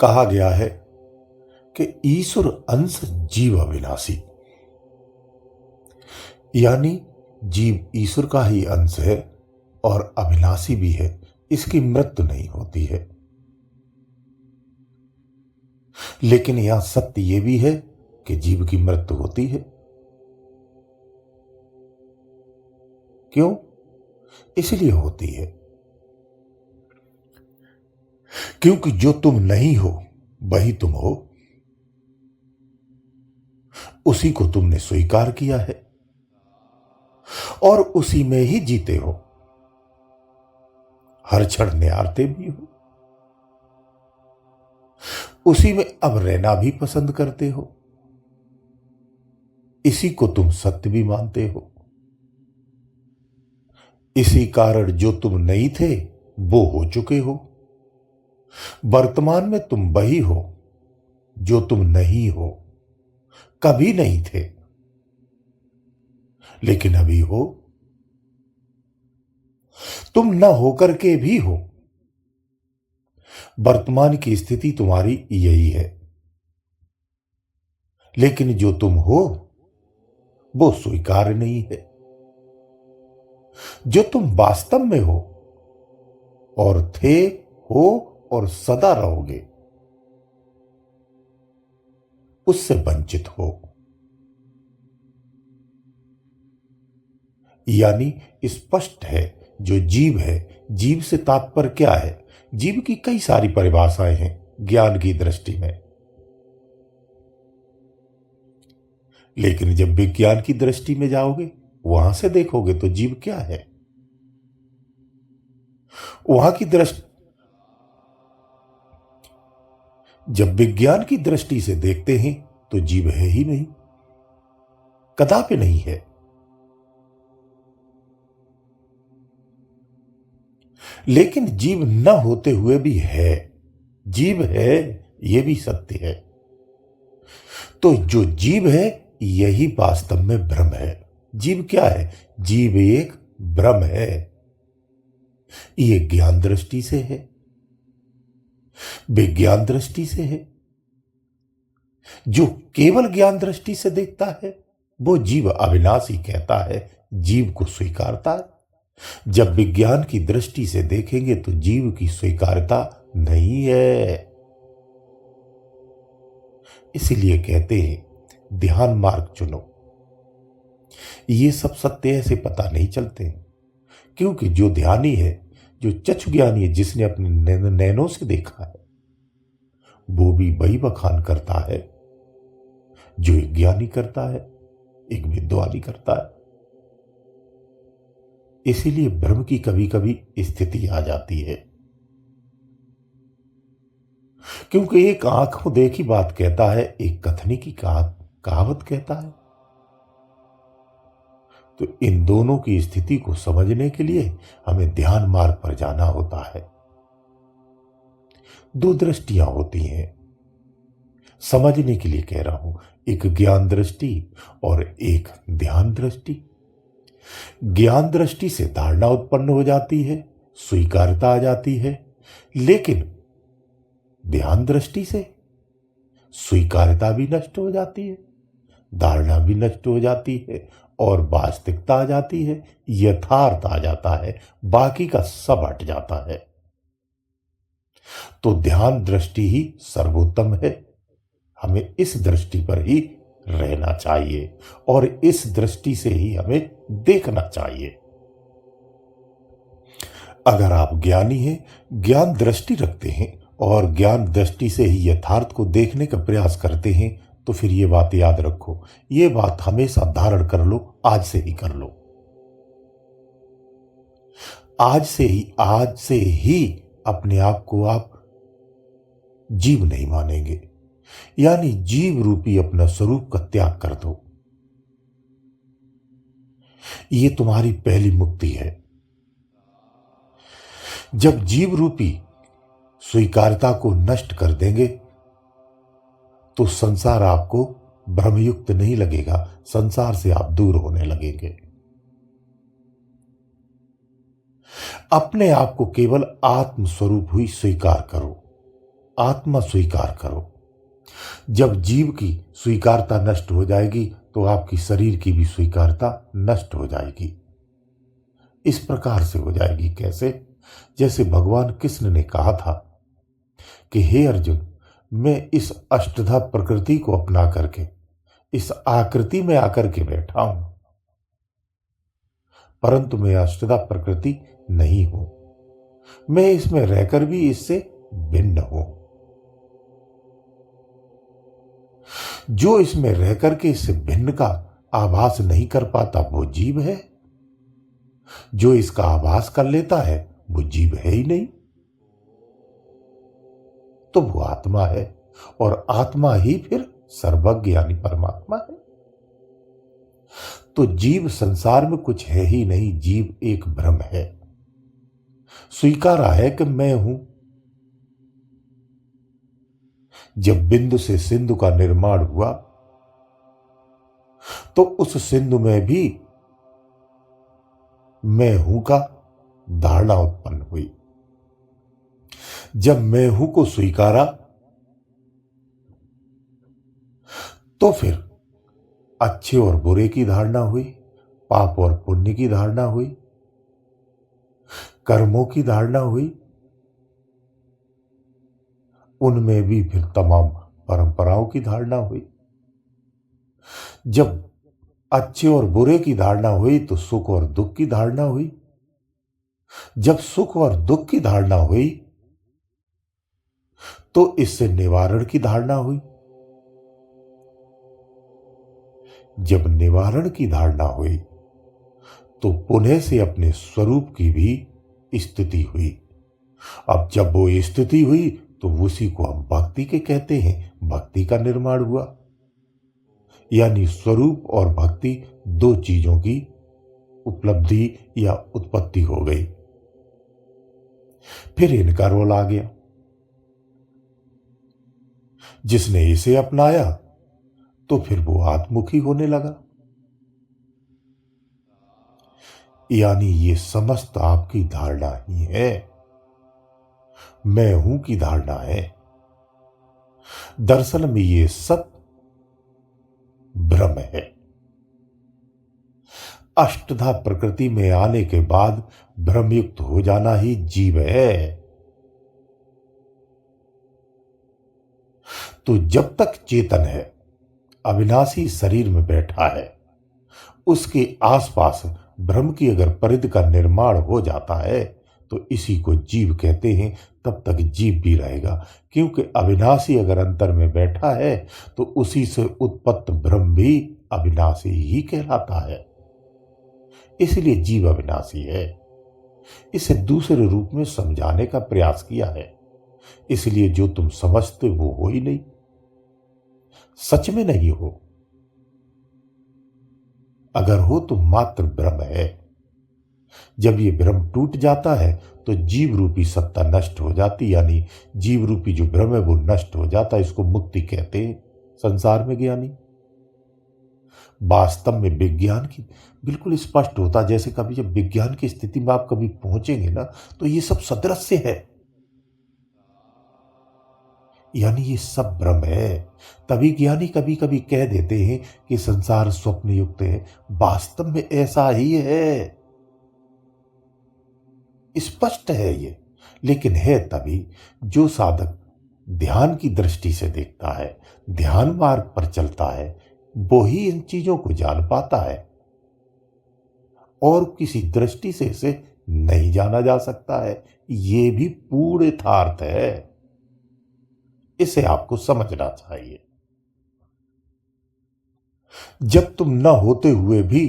कहा गया है कि ईश्वर अंश जीव अविनाशी, यानी जीव ईश्वर का ही अंश है और अविनाशी भी है। इसकी मृत्यु नहीं होती है। लेकिन यहां सत्य यह भी है कि जीव की मृत्यु होती है। क्यों? इसलिए होती है क्योंकि जो तुम नहीं हो वही तुम हो, उसी को तुमने स्वीकार किया है और उसी में ही जीते हो, हर क्षण निहारते भी हो, उसी में अब रहना भी पसंद करते हो। इसी को तुम सत्य भी मानते हो। इसी कारण जो तुम नहीं थे वो हो चुके हो। वर्तमान में तुम वही हो जो तुम नहीं हो, कभी नहीं थे लेकिन अभी हो। तुम न होकर के भी हो। वर्तमान की स्थिति तुम्हारी यही है, लेकिन जो तुम हो वो स्वीकार्य नहीं है। जो तुम वास्तव में हो और थे, हो और सदा रहोगे, उससे वंचित हो। यानी स्पष्ट है, जो जीव है, जीव से तात्पर्य क्या है? जीव की कई सारी परिभाषाएं हैं ज्ञान की दृष्टि में, लेकिन जब विज्ञान की दृष्टि में जाओगे, वहां से देखोगे तो जीव क्या है? वहां की दृष्टि, जब विज्ञान की दृष्टि से देखते हैं तो जीव है ही नहीं, कदापि नहीं है। लेकिन जीव न होते हुए भी है। जीव है, यह भी सत्य है। तो जो जीव है यही वास्तव में ब्रह्म है। जीव क्या है? जीव एक ब्रह्म है। यह ज्ञान दृष्टि से है, विज्ञान दृष्टि से है। जो केवल ज्ञान दृष्टि से देखता है वो जीव अविनाशी कहता है, जीव को स्वीकारता है। जब विज्ञान की दृष्टि से देखेंगे तो जीव की स्वीकारता नहीं है। इसीलिए कहते हैं ध्यान मार्ग चुनो। ये सब सत्य ऐसे पता नहीं चलते हैं, क्योंकि जो ध्यानी है, जो चक्षु ज्ञानी है, जिसने अपने नैनों से देखा है, वो भी वही बखान करता है जो एक ज्ञानी करता है, एक विद्वानी करता है। इसीलिए ब्रह्म की कभी कभी स्थिति आ जाती है, क्योंकि एक आंखों देखी बात कहता है, एक कथनी की कहावत कहता है। तो इन दोनों की स्थिति को समझने के लिए हमें ध्यान मार्ग पर जाना होता है। दो दृष्टियां होती हैं, समझने के लिए कह रहा हूं, एक ज्ञान दृष्टि और एक ध्यान दृष्टि। ज्ञान दृष्टि से धारणा उत्पन्न हो जाती है, स्वीकारता आ जाती है, लेकिन ध्यान दृष्टि से स्वीकारता भी नष्ट हो जाती है, धारणा भी नष्ट हो जाती है और वास्तविकता आ जाती है, यथार्थ आ जाता है, बाकी का सब हट जाता है। तो ध्यान दृष्टि ही सर्वोत्तम है। हमें इस दृष्टि पर ही रहना चाहिए और इस दृष्टि से ही हमें देखना चाहिए। अगर आप ज्ञानी हैं, ज्ञान दृष्टि रखते हैं और ज्ञान दृष्टि से ही यथार्थ को देखने का प्रयास करते हैं, तो फिर ये बात याद रखो, ये बात हमेशा धारण कर लो, आज से ही कर लो। आज से ही अपने आप को आप जीव नहीं मानेंगे, यानी जीव रूपी अपना स्वरूप का त्याग कर दो। ये तुम्हारी पहली मुक्ति है। जब जीव रूपी स्वीकारता को नष्ट कर देंगे तो संसार आपको भ्रमयुक्त नहीं लगेगा, संसार से आप दूर होने लगेंगे। अपने आप को केवल आत्म स्वरूप ही स्वीकार करो। आत्मा स्वीकार करो। जब जीव की स्वीकारता नष्ट हो जाएगी तो आपकी शरीर की भी स्वीकारता नष्ट हो जाएगी। इस प्रकार से हो जाएगी कैसे? जैसे भगवान कृष्ण ने कहा था कि हे अर्जुन, मैं इस अष्टधा प्रकृति को अपना करके इस आकृति में आकर के बैठा हूं, परंतु मैं अष्टधा प्रकृति नहीं हूं। मैं इसमें रहकर भी इससे भिन्न हूं। जो इसमें रहकर के इससे भिन्न का आभास नहीं कर पाता वो जीव है। जो इसका आभास कर लेता है वो जीव है ही नहीं, तो वो आत्मा है। और आत्मा ही फिर सर्वज्ञ यानी परमात्मा है। तो जीव संसार में कुछ है ही नहीं, जीव एक भ्रम है। स्वीकारा है कि मैं हूं। जब बिंदु से सिंधु का निर्माण हुआ तो उस सिंधु में भी मैं हूं का धारणा उत्पन्न हुई। जब मैं हूं को स्वीकारा तो फिर अच्छे और बुरे की धारणा हुई, पाप और पुण्य की धारणा हुई, कर्मों की धारणा हुई। उनमें भी फिर तमाम परंपराओं की धारणा हुई। जब अच्छे और बुरे की धारणा हुई तो सुख और दुख की धारणा हुई। जब सुख और दुख की धारणा हुई तो इससे निवारण की धारणा हुई। जब निवारण की धारणा हुई तो पुनः से अपने स्वरूप की भी स्थिति हुई। अब जब वो स्थिति हुई तो उसी को हम भक्ति के कहते हैं। भक्ति का निर्माण हुआ, यानी स्वरूप और भक्ति दो चीजों की उपलब्धि या उत्पत्ति हो गई। फिर इनका रोल आ गया। जिसने इसे अपनाया तो फिर वो आत्मुखी होने लगा। यानी ये समस्त आपकी धारणा ही है, मैं हूं की धारणा है। दरअसल में ये सब भ्रम है। अष्टधा प्रकृति में आने के बाद भ्रमयुक्त हो जाना ही जीव है। तो जब तक चेतन है, अविनाशी शरीर में बैठा है, उसके आसपास भ्रम की अगर परिधि का निर्माण हो जाता है तो इसी को जीव कहते हैं। तब तक जीव भी रहेगा, क्योंकि अविनाशी अगर अंतर में बैठा है तो उसी से उत्पत्त भ्रम भी अविनाशी ही कहलाता है। इसलिए जीव अविनाशी है। इसे दूसरे रूप में समझाने का प्रयास किया है। इसलिए जो तुम समझते वो हो ही नहीं, सच में नहीं हो। अगर हो तो मात्र भ्रम है। जब ये भ्रम टूट जाता है तो जीव रूपी सत्ता नष्ट हो जाती, यानी जीव रूपी जो भ्रम है वो नष्ट हो जाता है। इसको मुक्ति कहते हैं संसार में ज्ञानी। वास्तव में विज्ञान की बिल्कुल स्पष्ट होता, जैसे कभी जब विज्ञान की स्थिति में आप कभी पहुंचेंगे ना तो ये सब सदृश्य है, यानी ये सब भ्रम है। तभी ज्ञानी कभी कभी कह देते हैं कि संसार स्वप्न युक्त है। वास्तव में ऐसा ही है, स्पष्ट है ये। लेकिन है तभी जो साधक ध्यान की दृष्टि से देखता है, ध्यान मार्ग पर चलता है, वो ही इन चीजों को जान पाता है। और किसी दृष्टि से इसे नहीं जाना जा सकता है। ये भी पूर्ण यथार्थ है। इसे आपको समझना चाहिए। जब तुम न होते हुए भी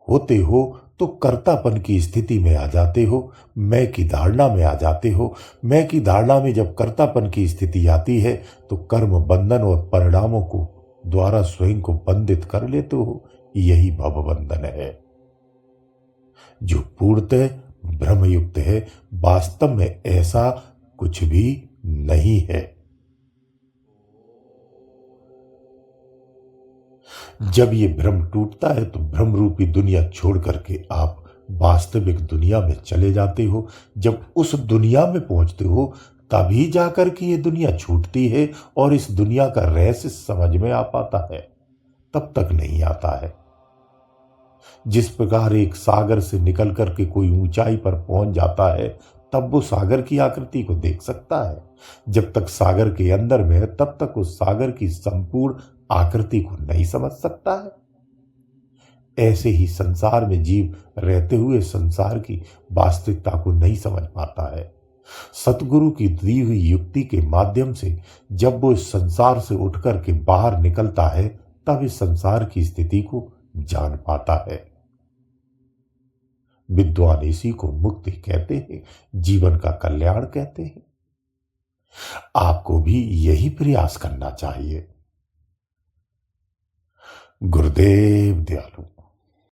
होते हो तो कर्तापन की स्थिति में आ जाते हो, मैं की धारणा में आ जाते हो। मैं की धारणा में जब कर्तापन की स्थिति आती है तो कर्म बंधन और परिणामों को द्वारा स्वयं को बंधित कर लेते हो। यही भव बंधन है। जो पूर्णतः भ्रमयुक्त है, वास्तव में ऐसा कुछ भी नहीं है। जब ये भ्रम टूटता है तो भ्रम रूपी दुनिया छोड़ करके आप वास्तविक दुनिया में चले जाते हो। जब उस दुनिया में पहुंचते हो तभी जाकर के ये दुनिया छूटती है और इस दुनिया का रहस्य समझ में आ पाता है, तब तक नहीं आता है। जिस प्रकार एक सागर से निकल करके कोई ऊंचाई पर पहुंच जाता है, तब वो सागर की आकृति को देख सकता है। जब तक सागर के अंदर में है, तब तक उस सागर की संपूर्ण आकृति को नहीं समझ सकता है। ऐसे ही संसार में जीव रहते हुए संसार की वास्तविकता को नहीं समझ पाता है। सतगुरु की दी हुई युक्ति के माध्यम से जब वो इस संसार से उठकर के बाहर निकलता है, तब इस संसार की स्थिति को जान पाता है। विद्वान इसी को मुक्ति कहते हैं, जीवन का कल्याण कहते हैं। आपको भी यही प्रयास करना चाहिए। गुरुदेव दयालु।